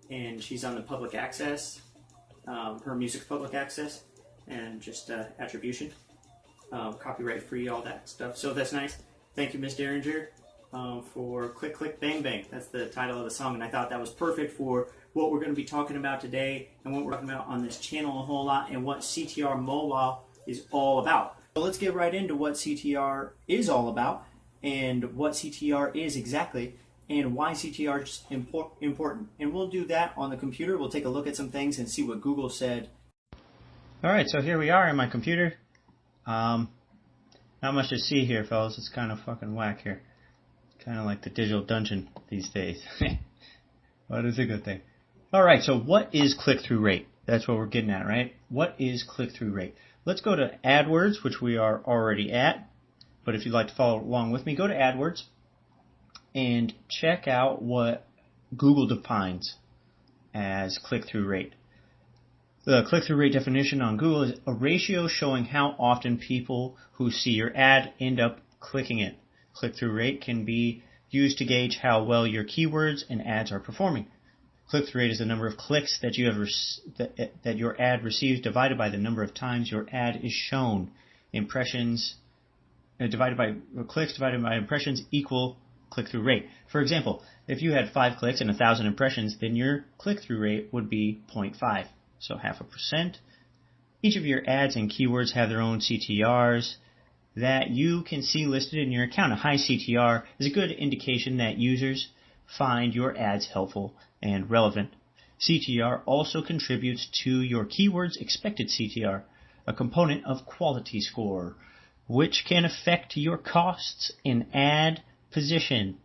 and she's on the public access. Her music's public access, and just attribution, copyright free, all that stuff. So that's nice. Thank you, Miss Derringer, for Click Click Bang Bang. That's the title of the song, and I thought that was perfect for what we're going to be talking about today, and what we're talking about on this channel a whole lot, and what CTR Mobile is all about. So let's get right into what CTR is all about, and what CTR is exactly, and why CTR is important. And we'll do that on the computer. We'll take a look at some things and see what Google said. Alright, so here we are in my computer. Not much to see here, fellas. It's kind of fucking whack here. Kind of like the digital dungeon these days. But it's a good thing. Alright, so what is click-through rate? That's what we're getting at, right? What is click-through rate? Let's go to AdWords, which we are already at. But if you'd like to follow along with me, go to AdWords and check out what Google defines as click-through rate. The click-through rate definition on Google is a ratio showing how often people who see your ad end up clicking it. Click-through rate can be used to gauge how well your keywords and ads are performing. Click-through rate is the number of clicks that you have that your ad receives divided by the number of times your ad is shown. Impressions divided by clicks divided by impressions equal click-through rate. For example, if you had 5 clicks and 1,000 impressions, then your click-through rate would be 0.5, so 0.5%. Each of your ads and keywords have their own CTRs that you can see listed in your account. A high CTR is a good indication that users find your ads helpful and relevant. CTR also contributes to your keyword's expected CTR, a component of quality score, which can affect your costs in ad position.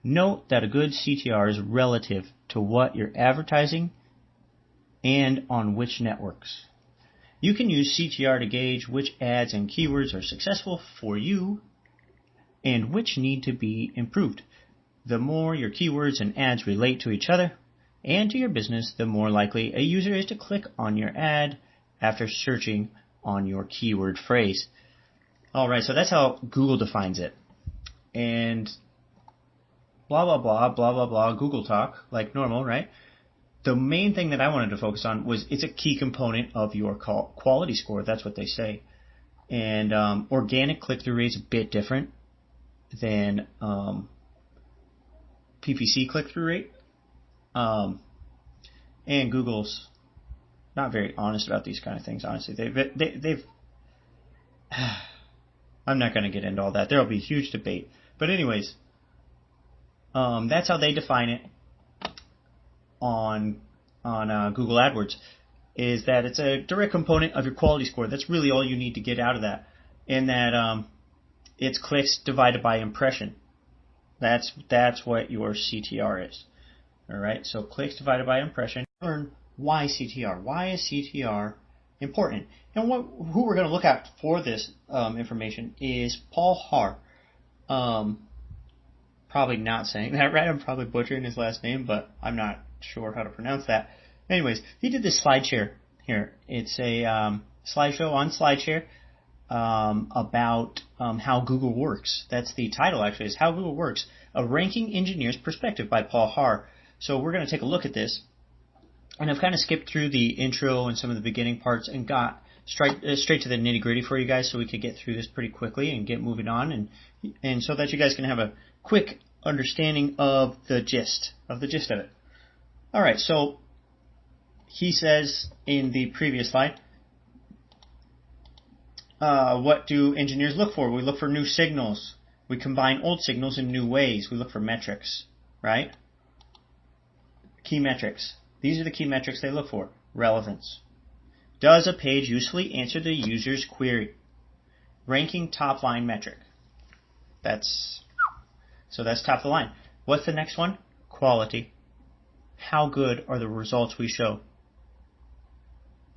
Note that a good CTR is relative to what you're advertising and on which networks. You can use CTR to gauge which ads and keywords are successful for you and which need to be improved. The more your keywords and ads relate to each other and to your business, the more likely a user is to click on your ad after searching on your keyword phrase. Alright, so that's how Google defines it. And blah, blah, blah, blah, blah, blah, Google talk, like normal, right? The main thing that I wanted to focus on was it's a key component of your quality score. That's what they say. And organic click-through rate is a bit different than PPC click-through rate. And Google's not very honest about these kind of things, honestly. They've I'm not going to get into all that. There will be a huge debate. But anyways, that's how they define it on Google AdWords, is that it's a direct component of your quality score. That's really all you need to get out of that. And that it's clicks divided by impression. That's what your CTR is. Alright, so clicks divided by impression. Learn why CTR. Why is CTR important? And who we're going to look at for this information is Paul Har. Probably not saying that right. I'm probably butchering his last name, but I'm not sure how to pronounce that. Anyways, he did this SlideShare here. It's a slideshow on SlideShare about how Google works. That's the title, actually, is How Google Works, A Ranking Engineer's Perspective by Paul Har. So we're going to take a look at this. And I've kind of skipped through the intro and some of the beginning parts and got straight to the nitty-gritty for you guys so we could get through this pretty quickly and get moving on, and so that you guys can have a quick understanding of the gist of it. Alright, so he says in the previous slide, what do engineers look for? We look for new signals. We combine old signals in new ways. We look for metrics, right? Key metrics. These are the key metrics they look for. Relevance. Does a page usefully answer the user's query? Ranking top line metric. That's top of the line. What's the next one? Quality. How good are the results we show?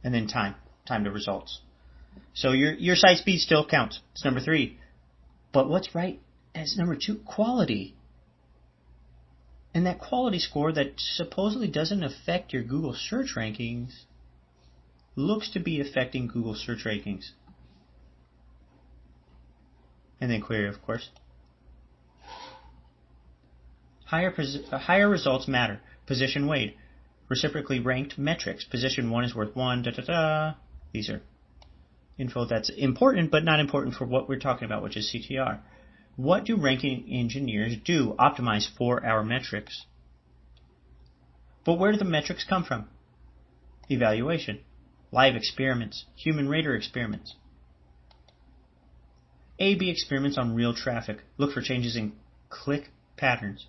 And then time to results. So your site speed still counts. It's number 3. But what's right as number 2? Quality. And that quality score that supposedly doesn't affect your Google search rankings looks to be affecting Google search rankings. And then query, of course. Higher results matter. Position weighed. reciprocally ranked metrics. Position 1 is worth 1, These are info that's important, but not important for what we're talking about, which is CTR. What do ranking engineers do? Optimize for our metrics. But where do the metrics come from? Evaluation, live experiments, human rater experiments. A/B experiments on real traffic. Look for changes in click patterns.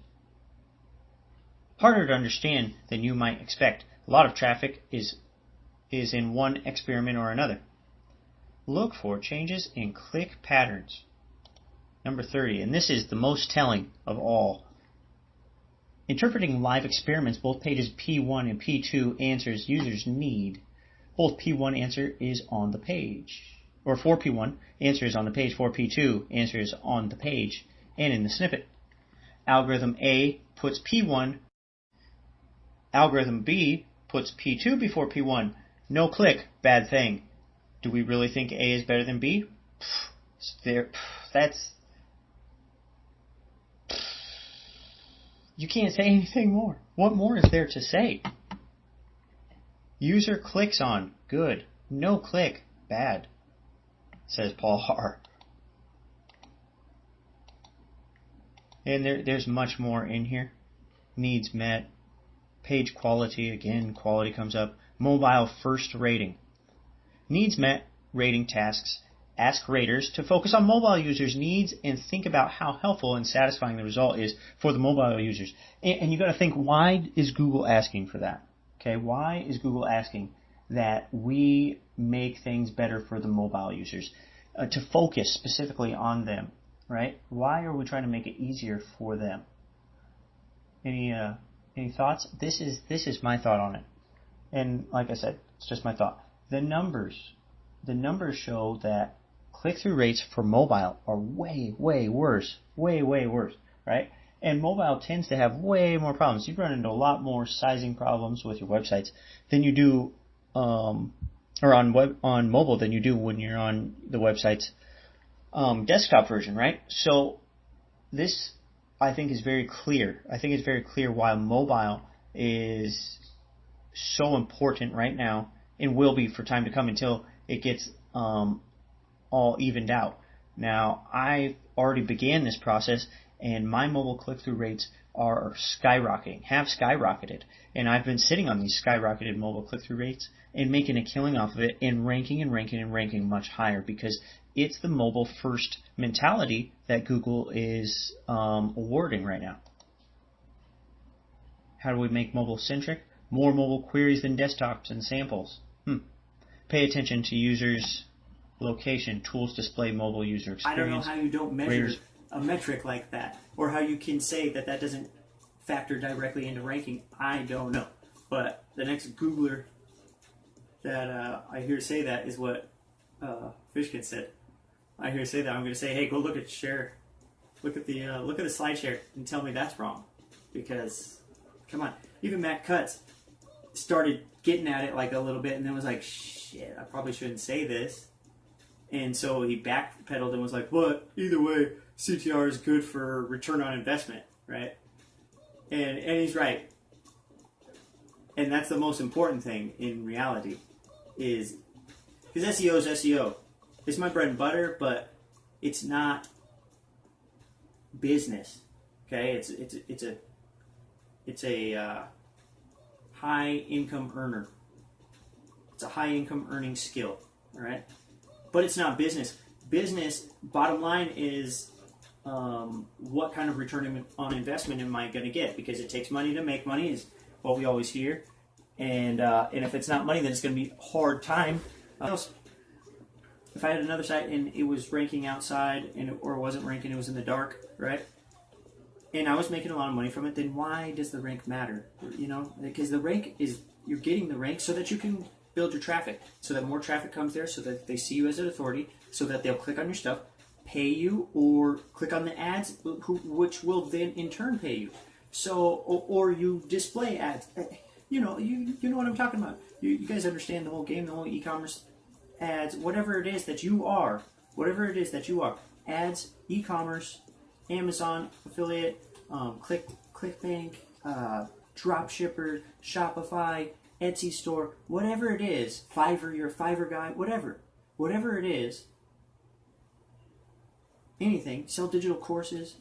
Harder to understand than you might expect. A lot of traffic is in one experiment or another. Look for changes in click patterns. Number 30, and this is the most telling of all. Interpreting live experiments, both pages P1 and P2 answers users need. Both P1 answer is on the page. Or for P1, answer is on the page. For P2, answer is on the page and in the snippet. Algorithm A puts P1. Algorithm B puts P2 before P1. No click, bad thing. Do we really think A is better than B? You can't say anything more. What more is there to say? User clicks on, good. No click, bad, says Paul R. And there's much more in here. Needs met. Page quality, again, quality comes up. Mobile first rating. Needs met, rating tasks. Ask raters to focus on mobile users' needs and think about how helpful and satisfying the result is for the mobile users. And you got to think, why is Google asking for that? Okay, why is Google asking that we make things better for the mobile users? To focus specifically on them, right? Why are we trying to make it easier for them? Any thoughts? This is my thought on it. And like I said, it's just my thought. The numbers show that click-through rates for mobile are way worse, way worse, right? And mobile tends to have way more problems. You run into a lot more sizing problems with your websites than you do, or on mobile than you do when you're on the website's desktop version, right? So this, I think, is very clear. I think it's very clear why mobile is so important right now and will be for time to come until it gets all evened out. Now, I already began this process, and my mobile click-through rates are skyrocketing, have skyrocketed. And I've been sitting on these skyrocketed mobile click-through rates and making a killing off of it and ranking much higher because it's the mobile-first mentality that Google is awarding right now. How do we make mobile-centric? More mobile queries than desktops and samples. Pay attention to users' location. Tools display mobile user experience. I don't know how you don't measure a metric like that, or how you can say that that doesn't factor directly into ranking. I don't know. But the next Googler that I hear say that is what Fishkin said. I hear say that. I'm going to say, hey, go look at share. Look at the slide share and tell me that's wrong. Because, come on, even Matt Cutts started getting at it like a little bit and then was like, shit, I probably shouldn't say this. And so he backpedaled and was like, but either way, CTR is good for return on investment, right? And he's right. And that's the most important thing in reality is, because SEO is SEO. It's my bread and butter, but it's not business. Okay, it's a high income earner. It's a high income earning skill, all right? But it's not business. Business, bottom line is what kind of return on investment am I going to get? Because it takes money to make money is what we always hear. And if it's not money, then it's going to be a hard time. If I had another site and it was ranking outside or wasn't ranking, it was in the dark, right? And I was making a lot of money from it, then why does the rank matter? You know, because the rank is, you're getting the rank so that you can build your traffic, so that more traffic comes there, so that they see you as an authority, so that they'll click on your stuff, pay you, or click on the ads, which will then in turn pay you. So, or you display ads. You know what I'm talking about. You guys understand the whole game, the whole e-commerce ads, whatever it is that you are, ads, e-commerce, Amazon affiliate, ClickBank, dropshipper, Shopify, Etsy store, whatever it is, Fiverr, you're a Fiverr guy, whatever it is, anything, sell digital courses,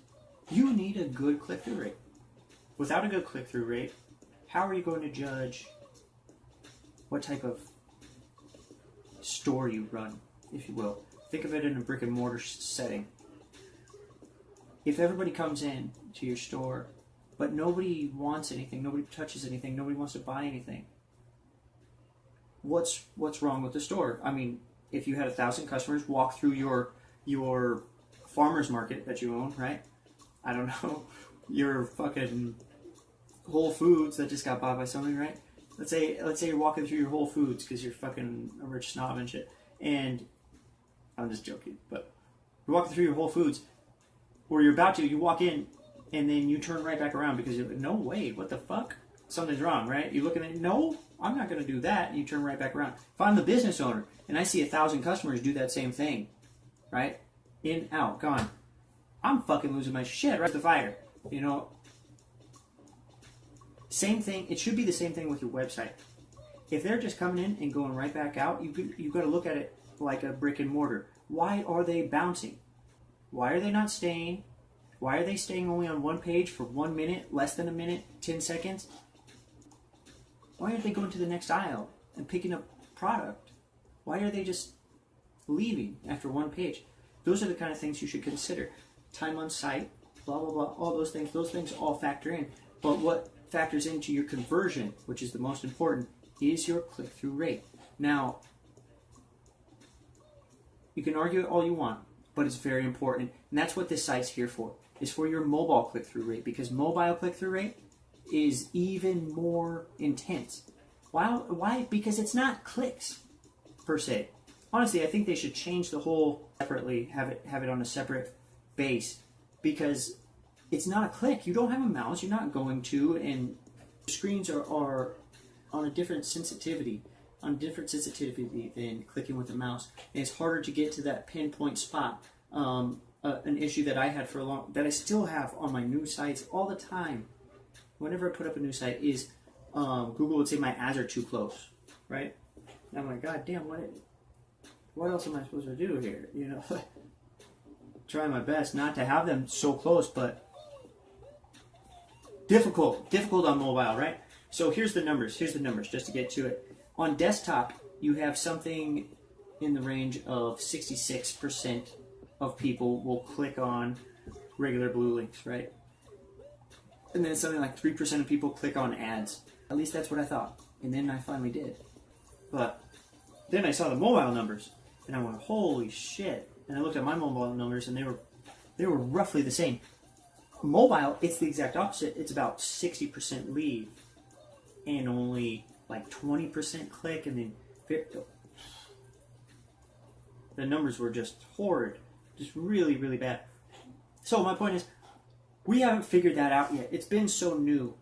you need a good click-through rate. Without a good click-through rate, how are you going to judge what type of store you run, if you will? Think of it in a brick and mortar setting. If everybody comes in to your store, but nobody wants anything, nobody touches anything, nobody wants to buy anything, what's wrong with the store? I mean, if you had 1,000 customers walk through your farmer's market that you own, right? I don't know, your fucking Whole Foods that just got bought by somebody, right? Let's say you're walking through your Whole Foods because you're fucking a rich snob and shit. And I'm just joking, but you're walking through your Whole Foods, or you're about to, you walk in, and then you turn right back around because you're like, no way, what the fuck? Something's wrong, right? You're looking at, no, I'm not going to do that, and you turn right back around. If I'm the business owner, and I see 1,000 customers do that same thing, right? In, out, gone. I'm fucking losing my shit right to the fire, you know? Same thing, it should be the same thing with your website. If they're just coming in and going right back out, you've got to look at it like a brick and mortar. Why are they bouncing? Why are they not staying? Why are they staying only on one page for 1 minute, less than a minute, 10 seconds? Why aren't they going to the next aisle and picking up product? Why are they just leaving after one page? Those are the kind of things you should consider. Time on site, blah, blah, blah, all those things all factor in. But what factors into your conversion, which is the most important, is your click-through rate. Now, you can argue it all you want, but it's very important. And that's what this site's here for, is for your mobile click-through rate, because mobile click-through rate is even more intense. Why? Because it's not clicks, per se. Honestly, I think they should change the whole separately, have it on a separate base, because it's not a click. You don't have a mouse. You're not going to, and screens are on a different sensitivity, than clicking with a mouse. And it's harder to get to that pinpoint spot. An issue that I had that I still have on my new sites all the time, whenever I put up a new site, is Google would say my ads are too close, right? And I'm like, God damn, what else am I supposed to do here? You know, trying my best not to have them so close, but difficult on mobile, right? So here's the numbers, just to get to it. On desktop, you have something in the range of 66% of people will click on regular blue links, right? And then something like 3% of people click on ads. At least that's what I thought. And then I finally did. But then I saw the mobile numbers, and I went, holy shit. And I looked at my mobile numbers, and they were roughly the same. Mobile, it's the exact opposite. It's about 60% leave and only like 20% click, and then the numbers were just horrid, just really, really bad. So my point is, we haven't figured that out yet. It's been so new.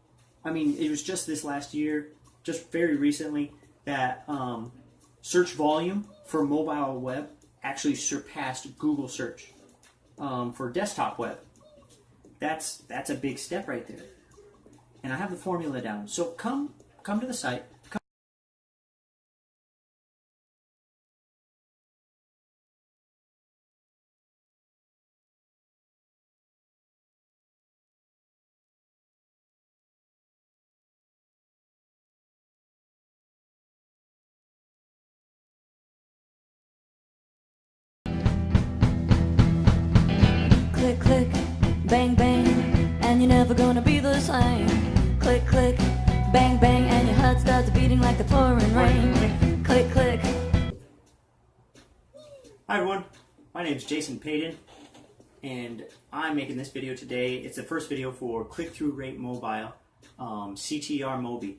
I mean, it was just this last year, just very recently, that search volume for mobile web actually surpassed Google search for desktop web. That's a big step right there. And I have the formula down. So come to the site. Click, click, bang, bang, and you're never gonna be the same. Click, click, bang, bang, and your heart starts beating like the pouring rain. Click, click. Hi everyone, my name is Jason Payton, and I'm making this video today. It's the first video for click-through rate mobile, CTR Mobi.